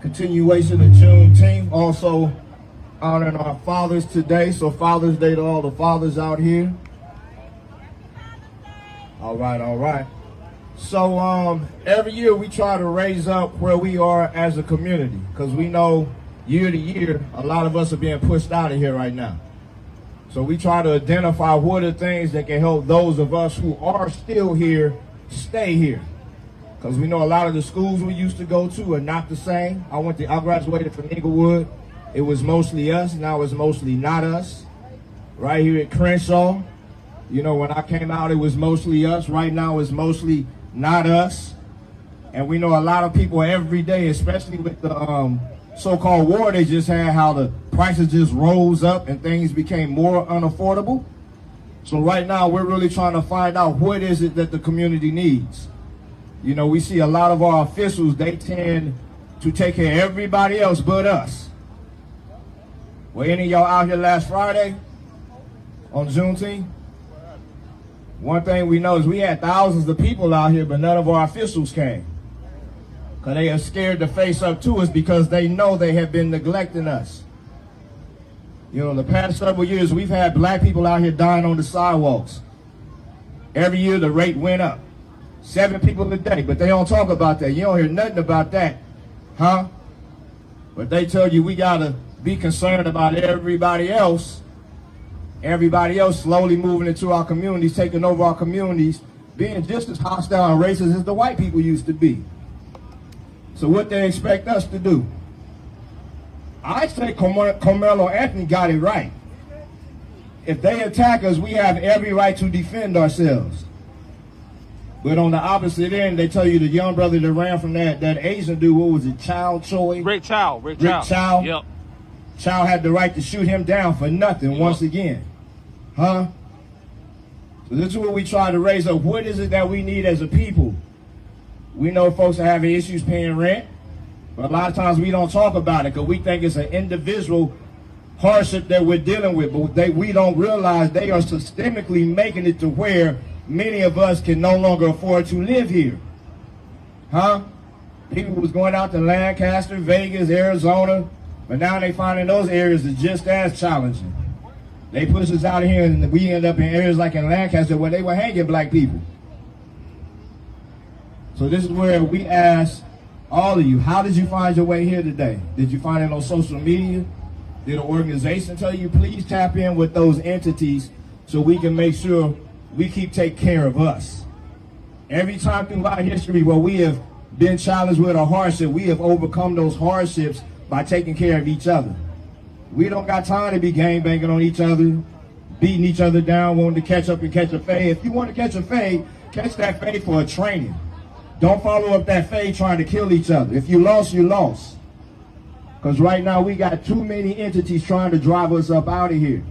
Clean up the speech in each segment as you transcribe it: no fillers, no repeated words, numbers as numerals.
Continuation of Juneteenth, also honoring our fathers today. So Father's Day to all the fathers out here. All right. So every year we try to raise up where we are as a community, because we know year to year a lot of us are being pushed out of here right now. So we try to identify what are things that can help those of us who are still here stay here. Because we know a lot of the schools we used to go to are not the same. I graduated from Inglewood. It was mostly us. Now it's mostly not us. Right here at CRENSHAW, you know, when I came out, it was mostly us. Right now it's mostly not us. And we know a lot of people every day, especially with the so-called war they just had, how the prices just rose up and things became more unaffordable. So right now we're really trying to find out what is it that the community needs. You know, we see a lot of our officials, they tend to take care of everybody else but us. Were any of y'all out here last Friday on Juneteenth? One thing we know is we had thousands of people out here, but none of our officials came. Because they are scared to face up to us because they know they have been neglecting us. You know, the past several years, we've had black people out here dying on the sidewalks. Every year the rate went up. 7 people a day, but they don't talk about that. You don't hear nothing about that, huh? But they tell you we gotta be concerned about everybody else slowly moving into our communities, taking over our communities, being just as hostile and racist as the white people used to be. So what they expect us to do? I say Carmelo Anthony got it right. If they attack us, we have every right to defend ourselves. But on the opposite end, they tell you the young brother that ran from that Asian dude, what was it, Choi? Rick Chow. Yep. Chow had the right to shoot him down for nothing once again. Huh? So this is what we try to raise up. What is it that we need as a people? We know folks are having issues paying rent, but a lot of times we don't talk about it because we think it's an individual hardship that we're dealing with, but we don't realize they are systemically making it to where many of us can no longer afford to live here. Huh? People was going out to Lancaster, Vegas, Arizona, but now they finding those areas are just as challenging. They push us out of here and we end up in areas like in Lancaster where they were hanging black people. So this is where we ask all of you, how did you find your way here today? Did you find it on social media? Did an organization tell you, please tap in with those entities so we can make sure we keep taking care of us. Every time throughout history where we have been challenged with a hardship, we have overcome those hardships by taking care of each other. We don't got time to be gangbanging on each other, beating each other down, wanting to catch up and catch a fade. If you want to catch a fade, catch that fade for a training. Don't follow up that fade trying to kill each other. If you lost, you lost. Because right now we got too many entities trying to drive us up out of here.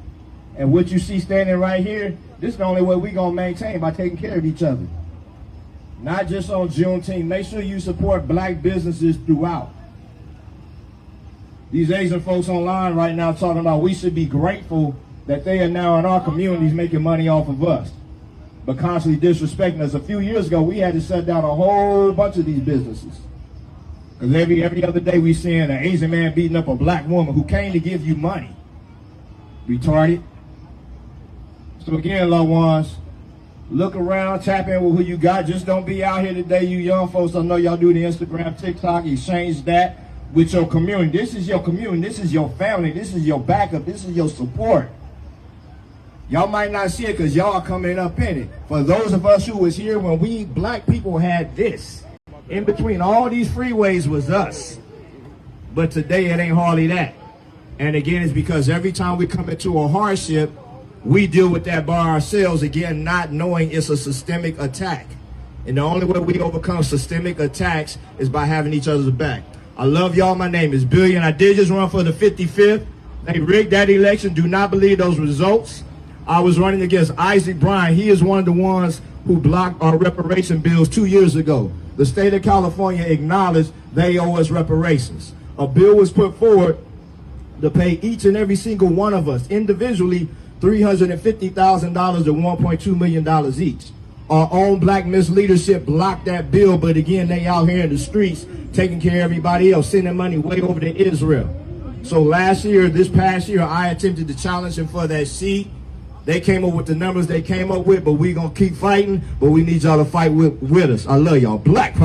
And what you see standing right here, this is the only way we're going to maintain, by taking care of each other. Not just on Juneteenth. Make sure you support black businesses throughout. These Asian folks online right now talking about we should be grateful that they are now in our communities making money off of us, but constantly disrespecting us. A few years ago, we had to shut down a whole bunch of these businesses. Because every other day we seeing an Asian man beating up a black woman who came to give you money. Retarded. So again, loved ones, look around, tap in with who you got. Just don't be out here today, you young folks. I know y'all do the Instagram, TikTok, exchange that with your community. This is your community. This is your family. This is your backup. This is your support. Y'all might not see it because y'all are coming up in it. For those of us who was here when we black people had this, in between all these freeways was us. But today it ain't hardly that. And again, it's because every time we come into a hardship, we deal with that by ourselves, again, not knowing it's a systemic attack. And the only way we overcome systemic attacks is by having each other's back. I love y'all. My name is Billy, and I did just run for the 55th. They rigged that election. Do not believe those results. I was running against Isaac Bryan. He is one of the ones who blocked our reparation bills 2 years ago. The state of California acknowledged they owe us reparations. A bill was put forward to pay each and every single one of us individually $350,000 to $1.2 million each. Our own black misleadership blocked that bill, but again, they out here in the streets taking care of everybody else, sending money way over to Israel. So this past year, I attempted to challenge them for that seat. They came up with the numbers they came up with, but we're going to keep fighting, but we need y'all to fight with us. I love y'all. Black power.